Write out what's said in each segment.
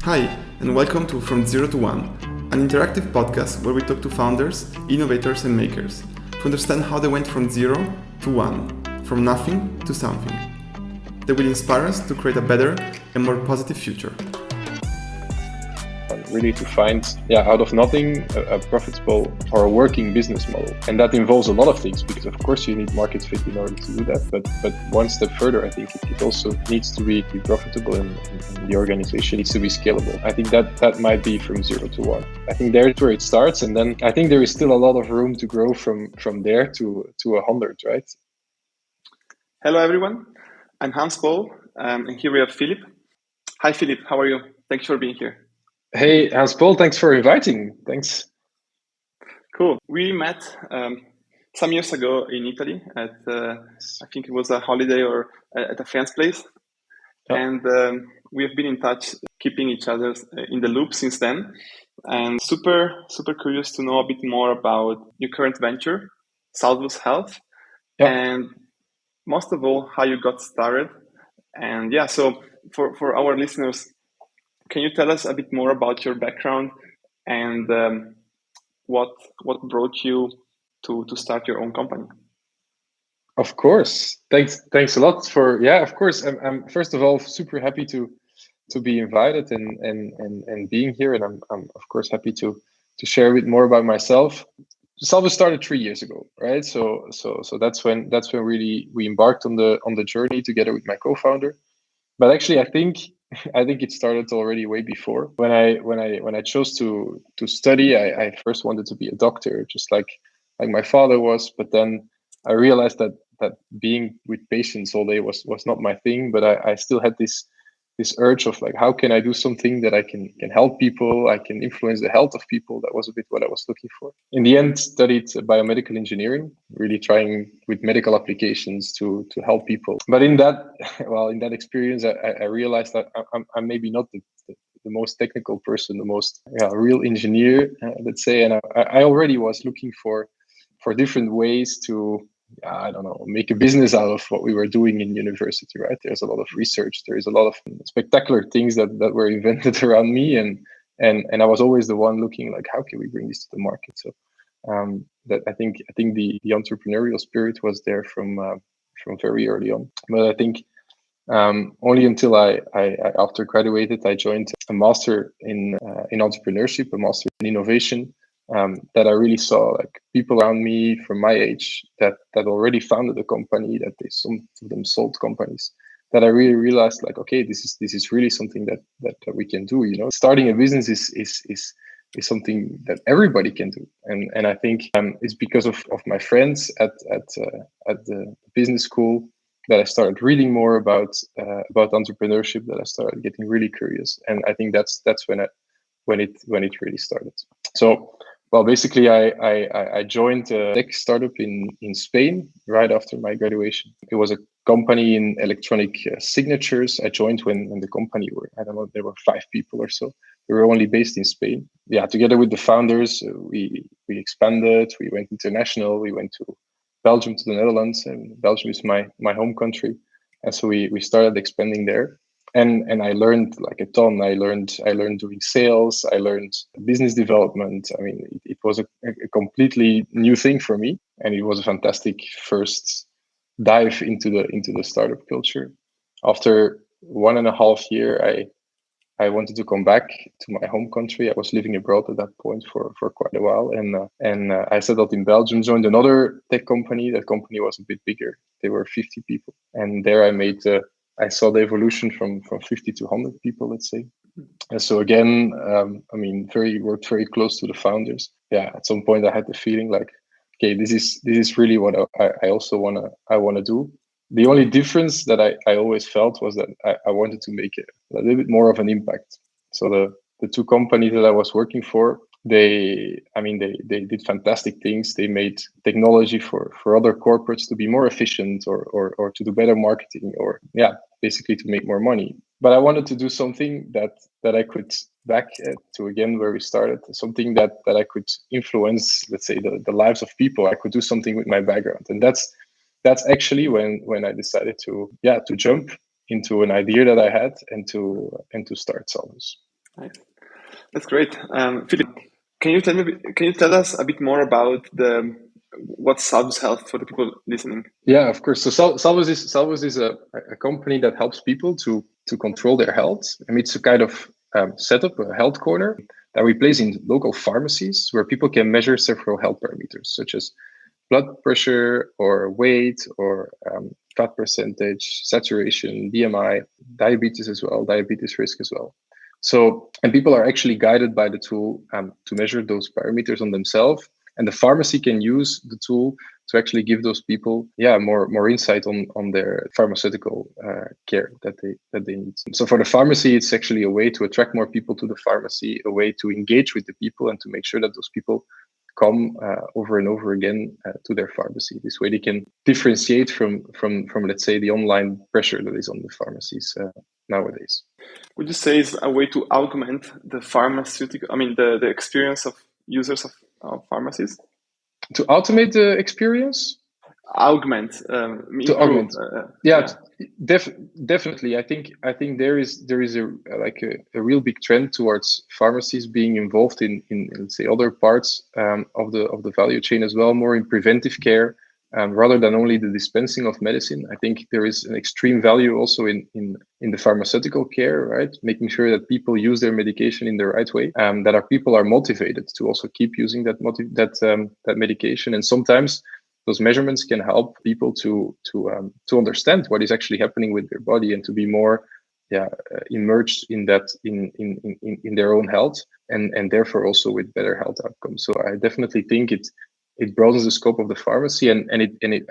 Hi, and welcome to From Zero to One, an interactive podcast where we talk to founders, innovators, and makers to understand how they went from zero to one, from nothing to something. They will inspire us to create a better and more positive future. Really to find, out of nothing, a profitable or a working business model. And that involves a lot of things, because of course you need market fit in order to do that. But one step further, I think it also needs to be profitable, and the organization needs to be scalable. I think that might be from 0 to 1. I think there's where it starts. And then I think there is still a lot of room to grow from there to 100, right? Hello, everyone. I'm Hans Paul, and here we have Philip. Hi, Philip. How are you? Thanks for being here. Hey, Hans Paul, thanks for inviting. Thanks. Cool. We met some years ago in Italy at, I think it was a holiday or at a friend's place. Yeah. And we have been in touch, keeping each other in the loop since then. And super curious to know a bit more about your current venture, Salvus Health. Yeah. And most of all, how you got started. And so for our listeners, can you tell us a bit more about your background and what brought you to start your own company? Of course. Thanks a lot for, of course. I'm first of all super happy to be invited and being here, and I'm of course happy to share a bit more about myself. Salvus started 3 years ago, right? So that's when really we embarked on the journey together with my co-founder. But actually, I think it started already way before. When I chose to study, I first wanted to be a doctor, just like my father was. But then I realized that being with patients all day was not my thing. But I still had this urge of like, how can I do something that I can help people? I can influence the health of people. That was a bit what I was looking for. In the end, studied biomedical engineering, really trying with medical applications to help people. But in that experience, I realized that I'm maybe not the most technical person, the most real engineer, let's say. And I already was looking for different ways to make a business out of what we were doing in university, right? There's a lot of research. There is a lot of spectacular things that were invented around me. And I was always the one looking like, how can we bring this to the market? So that I think the entrepreneurial spirit was there from very early on. But I think only until I after graduated, I joined a master in entrepreneurship, a master in innovation, that I really saw like people around me from my age that already founded a company, that some of them sold companies, that I really realized like, okay, this is really something that we can do. You know, starting a business is something that everybody can do, and I think it's because of my friends at the business school that I started reading more about entrepreneurship, that I started getting really curious, and I think that's when it really started. So, well, basically, I joined a tech startup in Spain right after my graduation. It was a company in electronic signatures. I joined when the company there were 5 people or so. We were only based in Spain. Yeah, together with the founders, we expanded. We went international. We went to Belgium, to the Netherlands, and Belgium is my home country. And so we started expanding there. And I learned like a ton. I learned doing sales. I learned business development. I mean, it was a completely new thing for me, and it was a fantastic first dive into the startup culture. After 1.5 years, I wanted to come back to my home country. I was living abroad at that point for quite a while, and I settled in Belgium. Joined another tech company. That company was a bit bigger. They were 50 people, and there I saw the evolution from 50 to 100 people, let's say. And so again, worked very close to the founders. Yeah, at some point I had the feeling like, okay, this is really what I also wanna do. The only difference that I always felt was that I wanted to make a little bit more of an impact. So the 2 companies that I was working for, they did fantastic things. They made technology for other corporates to be more efficient or to do better marketing, or basically to make more money. But I wanted to do something that I could back to again where we started, something that I could influence, let's say, the lives of people. I could do something with my background, and that's actually when I decided to jump into an idea that I had and to start Salvus. Nice. That's great. Philip, can you tell us a bit more about what's Salvus Health for the people listening? Yeah, of course. So Salvus is a company that helps people to control their health. I mean, it's a kind of setup, a health corner that we place in local pharmacies where people can measure several health parameters, such as blood pressure or weight or fat percentage, saturation, BMI, diabetes as well, diabetes risk as well. So, and people are actually guided by the tool to measure those parameters on themselves. And the pharmacy can use the tool to actually give those people, more insight on their pharmaceutical care that they need. So for the pharmacy, it's actually a way to attract more people to the pharmacy, a way to engage with the people and to make sure that those people come over and over again to their pharmacy. This way they can differentiate from let's say the online pressure that is on the pharmacies nowadays. Would you say it's a way to augment the the experience of users of pharmacies? To automate the experience? Augment, To improve. augment. Definitely. I think there is a real big trend towards pharmacies being involved in let's say other parts of the value chain as well, more in preventive care. Rather than only the dispensing of medicine. I think there is an extreme value also in the pharmaceutical care, right? Making sure that people use their medication in the right way, that our people are motivated to also keep using that medication. And sometimes those measurements can help people to understand what is actually happening with their body and to be more immersed in that in their own health and therefore also with better health outcomes. So I definitely think it broadens the scope of the pharmacy and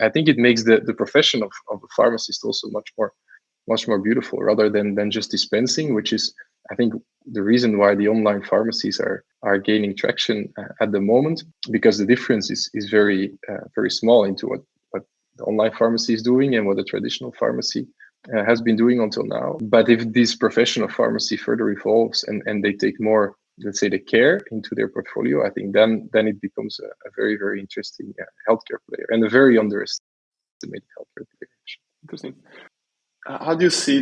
I think it makes the profession of the pharmacist also much more beautiful rather than just dispensing, which is I think the reason why the online pharmacies are gaining traction at the moment, because the difference is very very small into what the online pharmacy is doing and what the traditional pharmacy has been doing until now. But if this profession of pharmacy further evolves and they take more, let's say, the care into their portfolio, I think then it becomes a very, very interesting healthcare player and a very underestimated healthcare player. Interesting. How do you see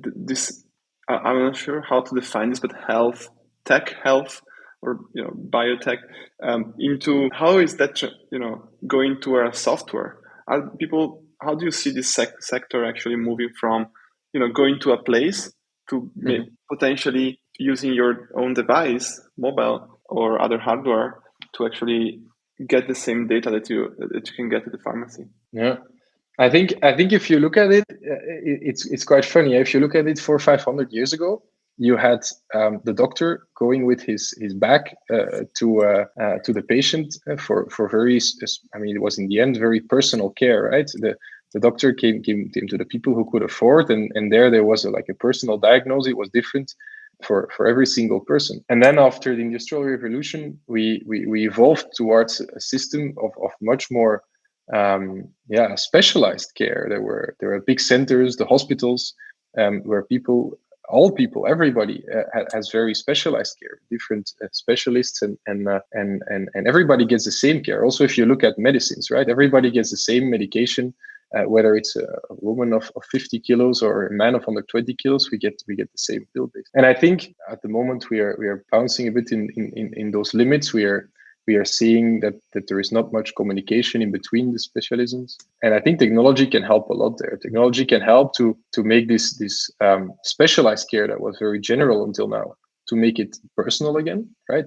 this? I'm not sure how to define this, but health or biotech into how is that going to a software? How do you see this sector actually moving from going to a place to potentially using your own device, mobile or other hardware, to actually get the same data that you can get at the pharmacy? Yeah. I think if you look at it, it's quite funny. If you look at it 400 or 500 years ago, you had the doctor going with his bag to the patient for very. I mean, it was in the end very personal care, right? The doctor came to the people who could afford, and there was a personal diagnosis. It was different for every single person. And then after the Industrial Revolution, we evolved towards a system of much more specialized care. There were big centers, the hospitals, where everybody has very specialized care, different specialists, and everybody gets the same care. Also, if you look at medicines, right, everybody gets the same medication, whether it's a woman of 50 kilos or a man of 120 kilos, we get the same pill base. And I think at the moment we are bouncing a bit in those limits. We are seeing that there is not much communication in between the specialisms. And I think technology can help a lot there. Technology can help to make this specialized care that was very general until now, to make it personal again, right?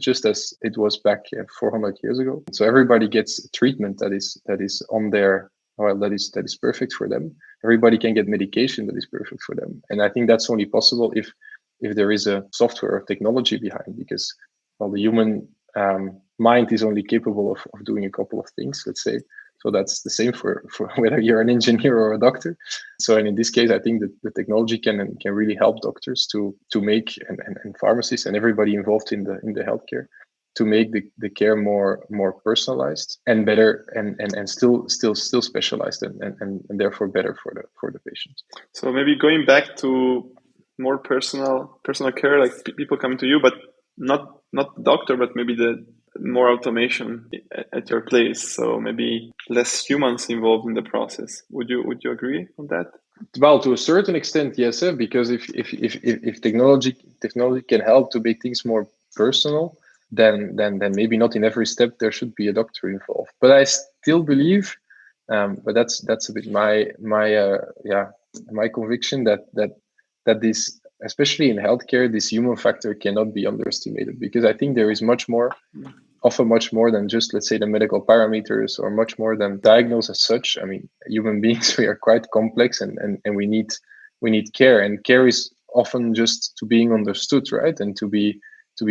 Just as it was back 400 years ago. So everybody gets treatment that is on their, that is perfect for them. Everybody can get medication that is perfect for them. And I think that's only possible if there is a software or technology behind, because the human mind is only capable of doing a couple of things, let's say. So that's the same for whether you're an engineer or a doctor. So, and in this case, I think that the technology can really help doctors to make and pharmacists and everybody involved in the healthcare to make the care more personalized and better and still specialized and therefore better for the patient. So maybe going back to more personal care, like people coming to you, but not the doctor, but maybe the more automation at your place. So maybe less humans involved in the process. Would you agree on that? Well, to a certain extent, yes, because if technology can help to make things more personal, then maybe not in every step there should be a doctor involved. But I still believe, but that's a bit my conviction that this, especially in healthcare, this human factor cannot be underestimated, because I think there is often much more than just, let's say, the medical parameters, or much more than diagnose as such. I mean, human beings, we are quite complex, and we need care, and care is often just to being understood, right? And to be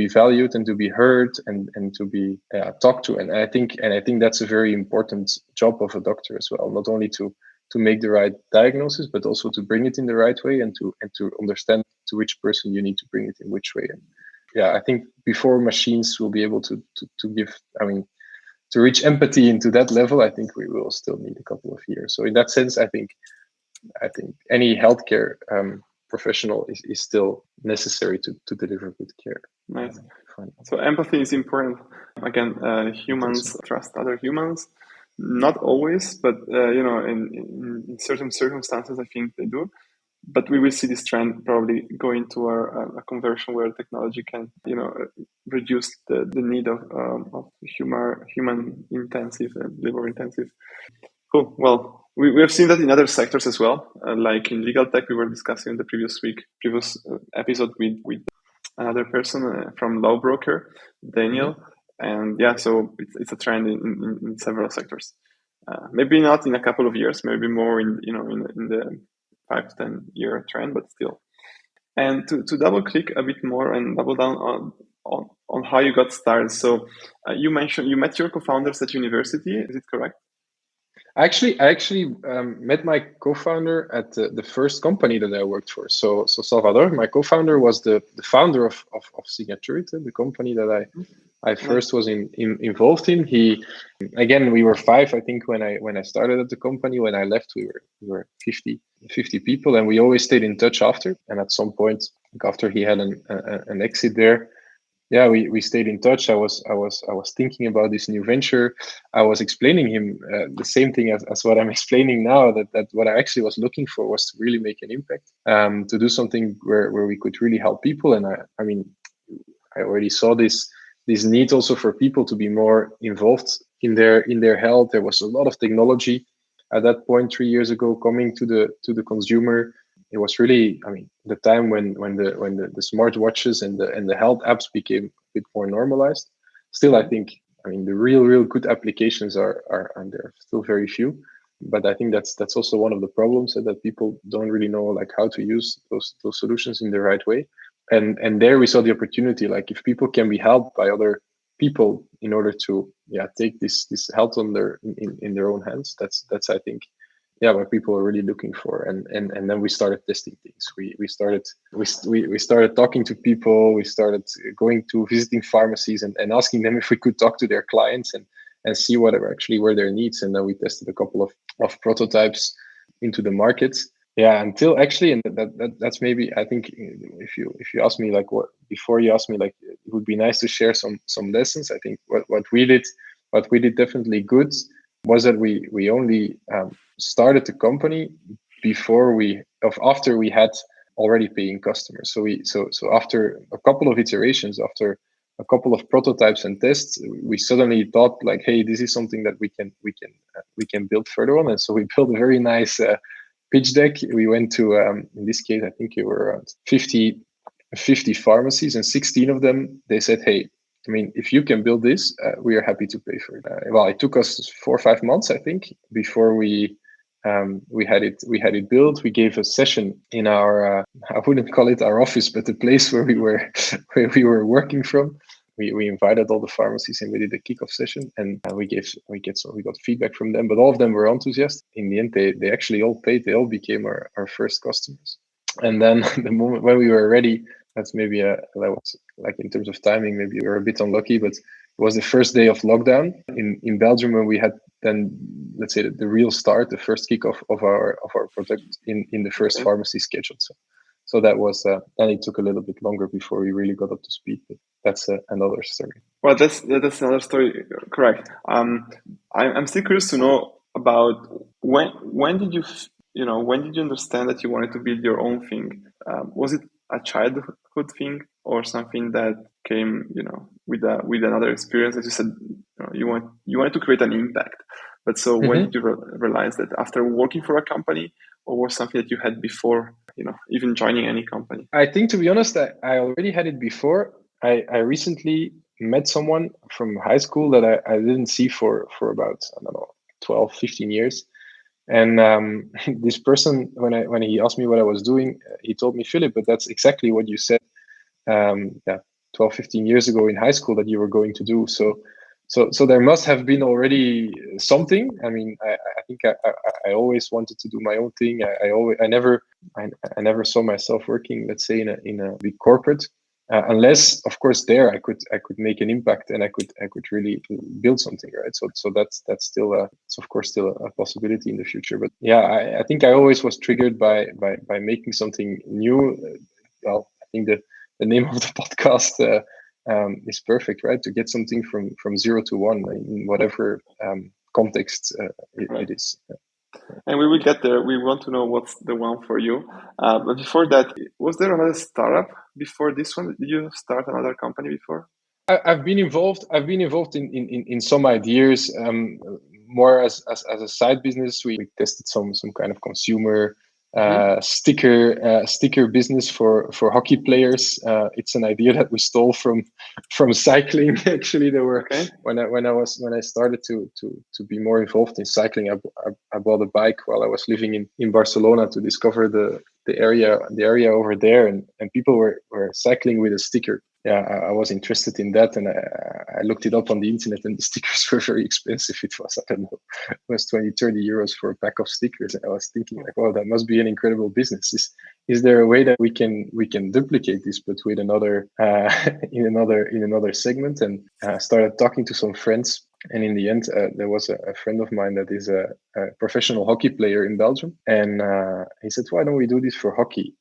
valued, and to be heard, and to be talked to. And I think that's a very important job of a doctor as well, not only to make the right diagnosis, but also to bring it in the right way, and to understand to which person you need to bring it in which way. And I think before machines will be able to give, I mean, to reach empathy into that level, I think we will still need a couple of years. So in that sense, I think any healthcare professional is still necessary to deliver good care. Nice. So empathy is important. Again, humans trust other humans. Not always, but in certain circumstances, I think they do. But we will see this trend probably going to a conversion where technology can, reduce the need of human intensive and labor intensive. Cool. Well, we have seen that in other sectors as well, like in legal tech. We were discussing in the previous episode with another person from Law Broker, Daniel, and so it's a trend in several sectors. Maybe not in a couple of years, maybe more in the 5 to 10 year trend, but still. And to double click a bit more and double down on how you got started. So you mentioned you met your co-founders at university. Is it correct? I actually met my co-founder at the first company that I worked for. So Salvador, my co-founder, was the founder of Signature, the company that I first was involved in. We were 5, I think, when I started at the company. When I left, we were 50 people, and we always stayed in touch after. And at some point, after he had an exit there, we stayed in touch. I was thinking about this new venture. I was explaining him the same thing as what I'm explaining now, that what I actually was looking for was to really make an impact, to do something where we could really help people. And I already saw this need also for people to be more involved in their health. There was a lot of technology at that point 3 years ago coming to the consumer. It was really, the time when the smartwatches and the health apps became a bit more normalized. Still, I think, the real good applications are there still very few. But I think that's also one of the problems, that people don't really know like how to use those solutions in the right way. And there we saw the opportunity, like if people can be helped by other people in order to take this health in their own hands, that's I think what people are really looking for. And then we started testing things. We started talking to people. We started going to visiting pharmacies and asking them if we could talk to their clients and see what were their needs. And then we tested a couple of prototypes into the market. Until actually, and that's maybe, I think, if you ask me like before you ask me like, it would be nice to share some lessons. I think what we did definitely good was that we only started the company after we had already paying customers. So after a couple of iterations, after a couple of prototypes and tests, we suddenly thought like, hey, this is something that we can build further on. And so we built a very nice pitch deck. We went to in this case, I think it were around 50 pharmacies, and 16 of them, they said, hey, if you can build this, we are happy to pay for it. It took us 4 or 5 months, I think, before we had it built. We gave a session in our I wouldn't call it our office, but the place where we were working from. We invited all the pharmacies and we did a kickoff session, and we got feedback from them. But all of them were enthusiastic. In the end, they actually all paid. They all became our first customers. And then the moment when we were ready, that's maybe that was like, in terms of timing, maybe we were a bit unlucky, but it was the first day of lockdown in Belgium when we had then, let's say, the real start, the first kickoff of our project in the first pharmacy scheduled. So that was and it took a little bit longer before we really got up to speed. But that's another story. Well, that's another story. Correct. I'm still curious to know about when did you when did you understand that you wanted to build your own thing? Was it a childhood thing or something that came, with another experience that you said you wanted to create an impact? But so when did you realize that after working for a company, or was something that you had before, even joining any company? I think, to be honest, I already had it before. I recently met someone from high school that I didn't see for about, I don't know, 12, 15 years. And this person, when he asked me what I was doing, he told me, Philip, but that's exactly what you said 12, 15 years ago in high school that you were going to do. So there must have been already something. I mean, I think I always wanted to do my own thing. I never saw myself working, let's say, in a big corporate, unless, of course, there I could make an impact and I could really build something, right? So that's still it's of course still a possibility in the future. But yeah, I think I always was triggered by making something new. Well, I think the name of the podcast is perfect, right? To get something from 0 to 1 in whatever context it is. And we will get there. We want to know what's the one for you. But before that, was there another startup before this one? Did you start another company before? I've been involved in some ideas, more as a side business. We tested some kind of consumer sticker business for hockey players. It's an idea that we stole from cycling. Actually, there were when I started to be more involved in cycling, I bought a bike while I was living in Barcelona to discover the area over there, and people were cycling with a sticker. Yeah, I was interested in that, and I looked it up on the internet, and the stickers were very expensive. It was, I don't know, it was 20, 30 euros for a pack of stickers. And I was thinking, like, well, that must be an incredible business. Is there a way that we can duplicate this, but with another in another segment? And started talking to some friends. And in the end, there was a friend of mine that is a professional hockey player in Belgium, and he said, "Why don't we do this for hockey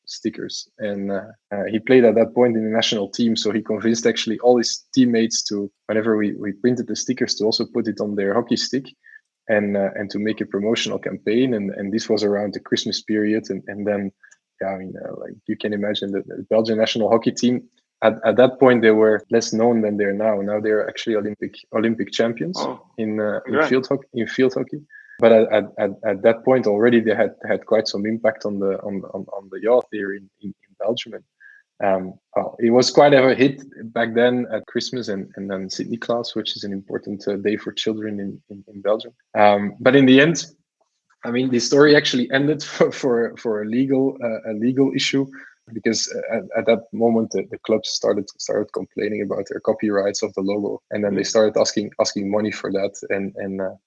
stickers?" And he played at that point in the national team, so he convinced actually all his teammates to, whenever we printed the stickers, to also put it on their hockey stick, and to make a promotional campaign. And this was around the Christmas period, and then like you can imagine that the Belgian national hockey team. At that point, they were less known than they're now. Now they're actually Olympic champions in field hockey. But at that point already, they had quite some impact on the youth here in Belgium. And it was quite a hit back then at Christmas and then Sydney Claus, which is an important day for children in Belgium. But in the end, I mean, the story actually ended for a legal issue. Because at that moment the clubs started complaining about their copyrights of the logo, and then they started asking money for that. And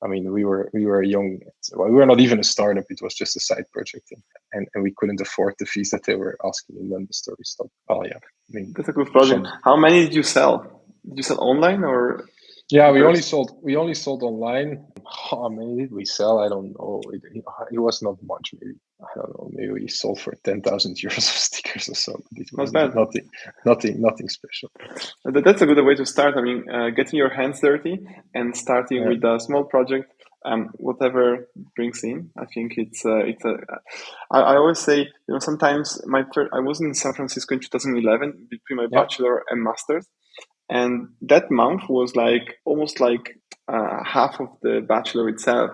I mean, we were young. Well, we were not even a startup; it was just a side project, and we couldn't afford the fees that they were asking. And then the story stopped. Oh yeah, I mean, that's a good project. How many did you sell? Did you sell online or? Yeah, we only sold online. How many did we sell? I don't know. It was not much. Maybe, I don't know. Maybe we sold for 10,000 euros of stickers or so. It was nothing special. That's a good way to start. I mean, getting your hands dirty and starting with a small project, whatever brings in. I think it's I always say, sometimes I was in San Francisco in 2011 between my bachelor and master's. And that month was like almost like half of the bachelor itself.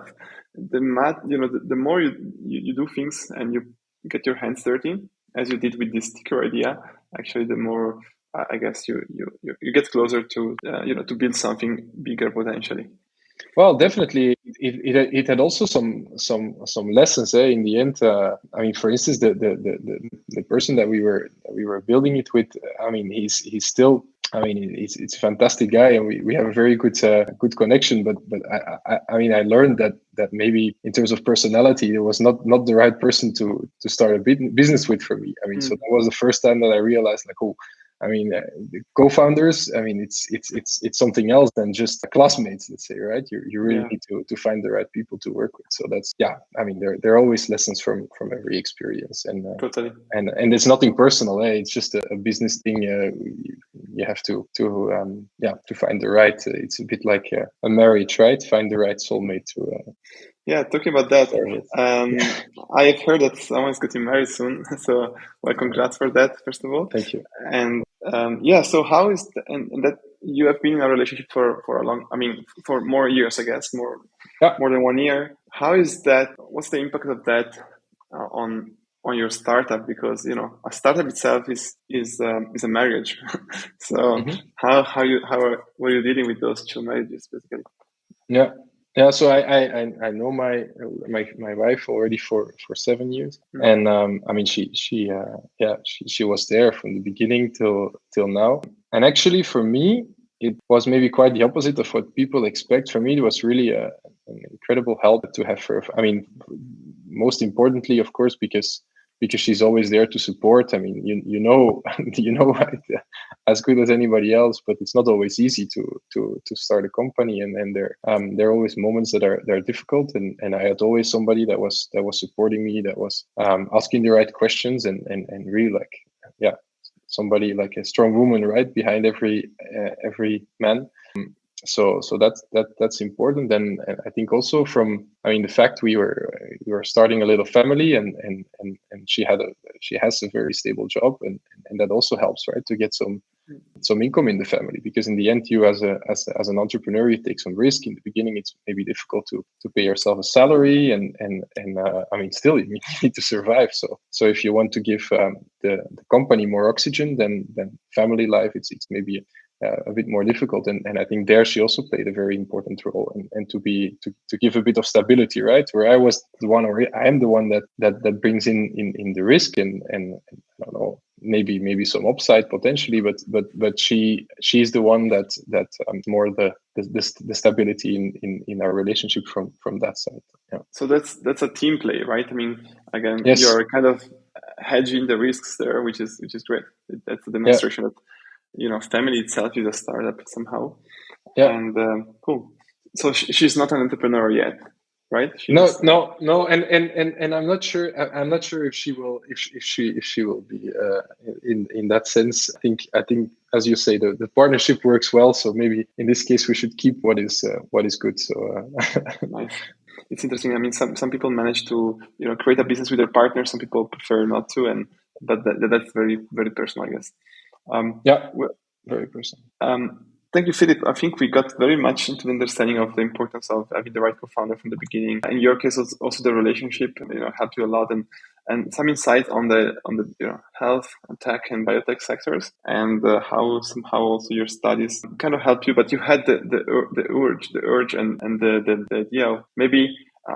The more you do things and you get your hands dirty, as you did with this sticker idea, actually, the more I guess you get closer to to build something bigger potentially. Well, definitely, it had also some lessons. In the end, I mean, for instance, the person that we were building it with, I mean, he's still. I mean, it's a fantastic guy, and we have a very good connection. But I mean, I learned that maybe in terms of personality, it was not the right person to start a business with for me. I mean, so that was the first time that I realized, like, oh, I mean, the co-founders, I mean, it's something else than just classmates, let's say, right? You really need to find the right people to work with. So that's, I mean, there are always lessons from every experience, and totally. And it's nothing personal. It's just a business thing. You have to find the right. It's a bit like a marriage, right? Find the right soulmate Yeah, talking about that, Sorry. I've heard that someone's getting married soon. So, well, congrats for that, first of all. Thank you. And yeah, so how is and that you have been in a relationship for a long, I mean, for more years, I guess, Yeah. more than 1 year. How is that? What's the impact of that on your startup? Because a startup itself is a marriage. So Mhm. how were you dealing with those two marriages basically? Yeah. Yeah, so I know my wife already for 7 years, and I mean she was there from the beginning till now. And actually for me it was maybe quite the opposite of what people expect. For me it was really an incredible help to have her. I mean, most importantly, of course, because she's always there to support. I mean, you know you know as good as anybody else, but it's not always easy to start a company, and there are always moments that are difficult, and I had always somebody that was supporting me, that was asking the right questions, and really like, yeah, somebody like a strong woman right behind every man. So that's important. And I think also from, I mean, the fact we were starting a little family, and she has a very stable job, and that also helps, right, to get some income in the family, because in the end, you as an entrepreneur, you take some risk in the beginning. It's maybe difficult to pay yourself a salary, and I mean, still you need to survive. So if you want to give the company more oxygen, then family life, it's maybe a bit more difficult, and I think there she also played a very important role, and to give a bit of stability, right, where I was the one, or I am the one that brings in the risk, and I don't know, maybe some upside potentially, but she's the one that more the stability in our relationship from that side. Yeah. So that's a team play, right? I mean, again, Yes. you're kind of hedging the risks there, which is great. That's a Yeah. demonstration that family itself is a startup somehow. Yeah. And cool. So she's not an entrepreneur yet, right? No, and I'm not sure. I'm not sure if she will, if she will be in that sense. I think as you say, the partnership works well. So maybe in this case we should keep what is good. So nice. It's interesting. I mean, some people manage to create a business with their partner. Some people prefer not to, but that's very very personal, I guess. yeah, Well, very personal. thank you, Philip. I think we got very much into the understanding of the importance of having the right co-founder from the beginning. In your case, also the relationship, helped you a lot, and some insight on the health, tech, and biotech sectors, and how somehow also your studies kind of helped you. But you had the urge, and the idea of maybe.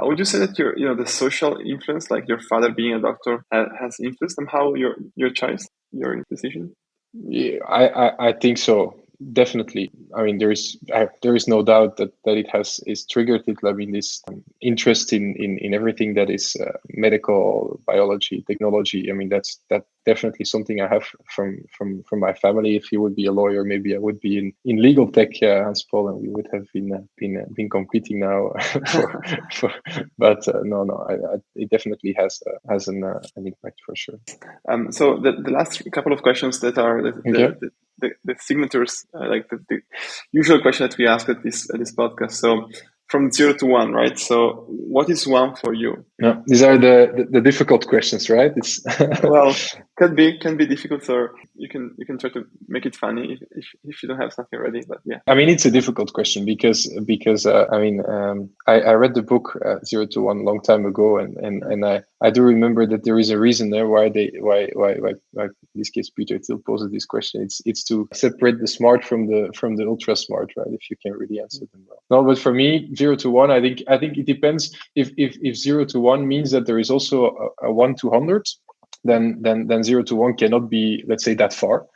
Would you say that the social influence, like your father being a doctor, has influenced somehow your choice, your decision? Yeah, I think so. Definitely. I mean, there is no doubt that it is triggered it. I mean, this interest in everything that is medical, biology, technology. I mean, that's definitely something I have from my family. If he would be a lawyer, maybe I would be in legal tech, Hans Paul, and we would have been competing now for. But it definitely has an impact for sure. So the last couple of questions that are Okay. the signatures, like the usual question that we ask at this podcast. So from 0 to 1, right? So what is 1 for you? No, these are the difficult questions, right? It's Well, can be difficult, or you can try to make it funny if you don't have something ready. But yeah, I mean, it's a difficult question because I mean, I read the book 0 to 1 long time ago, and I do remember that there is a reason there why in this case Peter still poses this question. It's to separate the smart from the ultra smart, right? If you can really answer them well. No, but for me, 0 to 1, I think it depends. If 0 to 1 means that there is also a 1 to 100, then 0 to 1 cannot be, let's say, that far.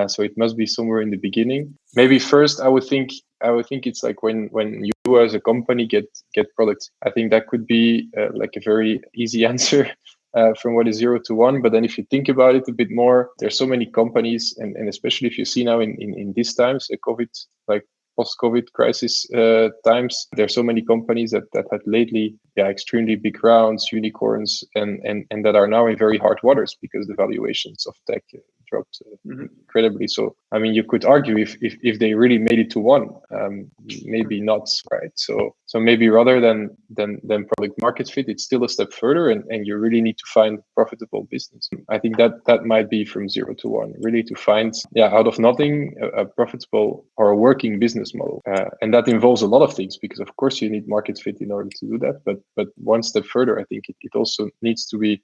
So it must be somewhere in the beginning. Maybe first, I would think it's like when you as a company get products. I think that could be like a very easy answer from what is 0 to 1. But then if you think about it a bit more, there's so many companies, and especially if you see now in these times, the COVID, like post-COVID crisis times, there's so many companies that had lately, extremely big rounds, unicorns, and that are now in very hard waters because the valuations of tech dropped incredibly. So I mean, you could argue if they really made it to one, maybe not, right? So maybe rather than product market fit, it's still a step further, and you really need to find profitable business. I think that might be from 0 to 1, really to find out of nothing a profitable or a working business model, and that involves a lot of things, because of course you need market fit in order to do that. But one step further, I think it also needs to be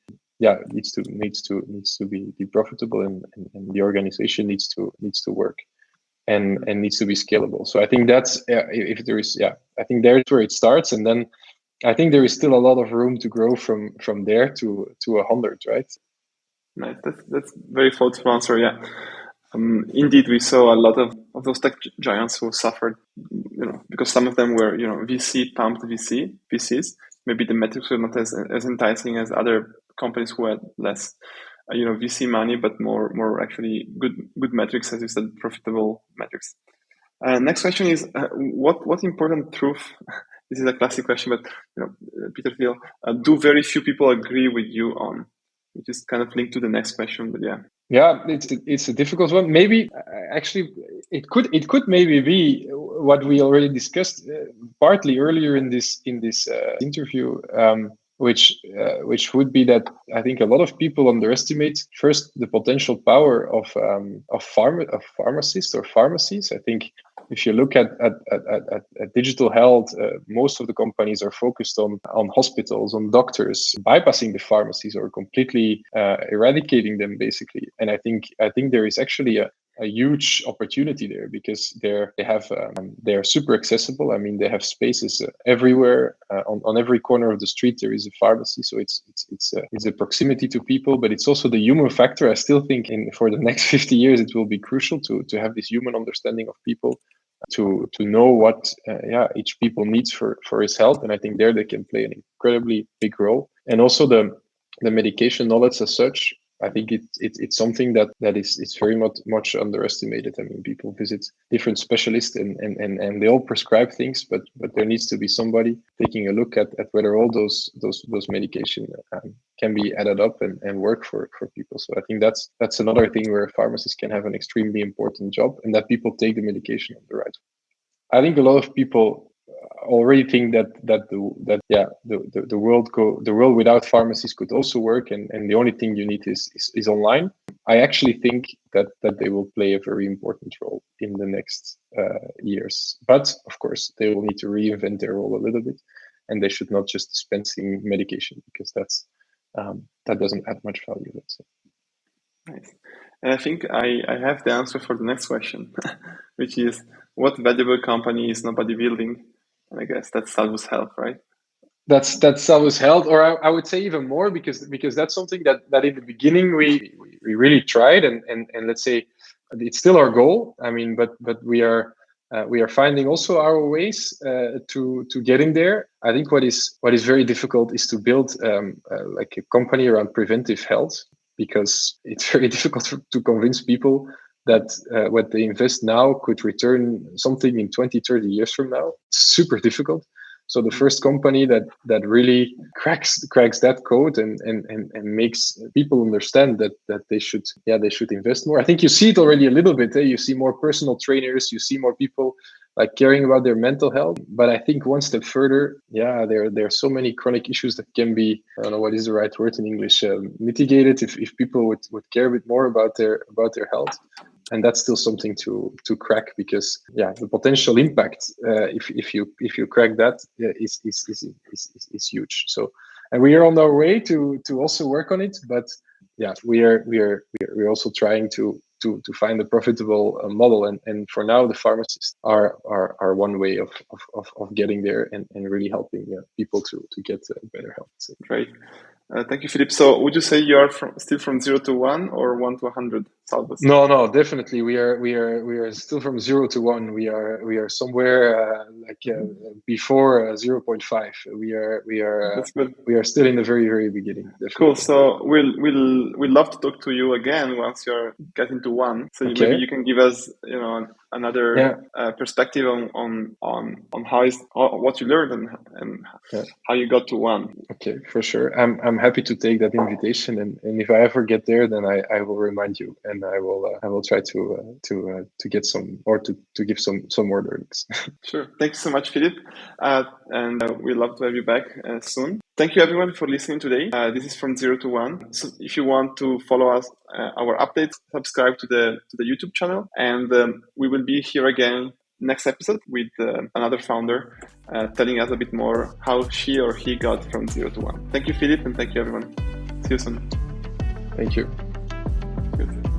needs to be profitable, and the organization needs to work and needs to be scalable. So I think that's if there is I think there's where it starts, and then I think there is still a lot of room to grow from there to 100, right? Nice. That's very thoughtful answer. Yeah. Indeed, we saw a lot of those tech giants who suffered, because some of them were, VC pumped VCs. Maybe the metrics were not as enticing as other companies who had less, VC money, but more actually good metrics, as you said, profitable metrics. Next question is, what important truth? This is a classic question, but Peter Thiel, do very few people agree with you on? Which is kind of linked to the next question, but yeah. Yeah, it's a difficult one. Maybe actually it could maybe be what we already discussed partly earlier in this interview, which would be that I think a lot of people underestimate first the potential power of pharmacists or pharmacies. I think if you look at digital health, most of the companies are focused on hospitals, on doctors, bypassing the pharmacies or completely eradicating them, basically. And I think there is actually a huge opportunity there, because they are super accessible. I mean, they have spaces everywhere. On every corner of the street there is a pharmacy, so it's a proximity to people, but it's also the human factor. I still think for the next 50 years it will be crucial to have this human understanding of people, to know what each people needs for his health. And I think there they can play an incredibly big role. And also the medication knowledge as such, I think it's something that is very much underestimated. I mean, people visit different specialists and they all prescribe things, but there needs to be somebody taking a look at whether all those medication can be added up and work for people. So I think that's another thing where pharmacists can have an extremely important job, and that people take the medication on the right way. I think a lot of people already think that the world without pharmacies could also work, and the only thing you need is online. I actually think that they will play a very important role in the next years, but of course they will need to reinvent their role a little bit, and they should not just dispensing medication, because that doesn't add much value, let's say. Nice. And I think I have the answer for the next question, which is, what valuable company is nobody building? And I guess that's Salvus Health, right? That's Salvus Health, or I would say even more, because that's something that in the beginning we really tried, and let's say it's still our goal. I mean, but we are finding also our ways to getting there. I think what is very difficult is to build like a company around preventive health, because it's very difficult to convince people that what they invest now could return something in 20, 30 years from now. It's super difficult. So the first company that really cracks that code and makes people understand that they should invest more. I think you see it already a little bit. You see more personal trainers, you see more people like caring about their mental health. But I think one step further, there are so many chronic issues that can be, I don't know what is the right word in English, mitigated if people would care a bit more about their health. And that's still something to crack, because the potential impact if you crack that is huge. So, and we are on our way to also work on it, but we're also trying to find a profitable model, and for now the pharmacists are one way of getting there and really helping people to get better health. So. Great. Thank you, Philippe. So would you say you are still from 0 to 1 or 1 to 100, Salvus? No, definitely. We are still from 0 to 1. We are somewhere before 0.5. We are still in the very, very beginning. Definitely. Cool. So we'll love to talk to you again once you're getting to 1. So okay. Maybe you can give us another perspective on what you learned and how you got to 1. Okay, for sure. I'm happy to take that invitation, and if I ever get there, then I will remind you. and I will try to get some, or to give some more learnings. Sure. Thank you so much, Philip. And we'd love to have you back soon. Thank you, everyone, for listening today. This is From Zero to One. So if you want to follow us, our updates, subscribe to the YouTube channel. And we will be here again next episode with another founder telling us a bit more how she or he got from 0 to 1. Thank you, Philip, and thank you, everyone. See you soon. Thank you. Good.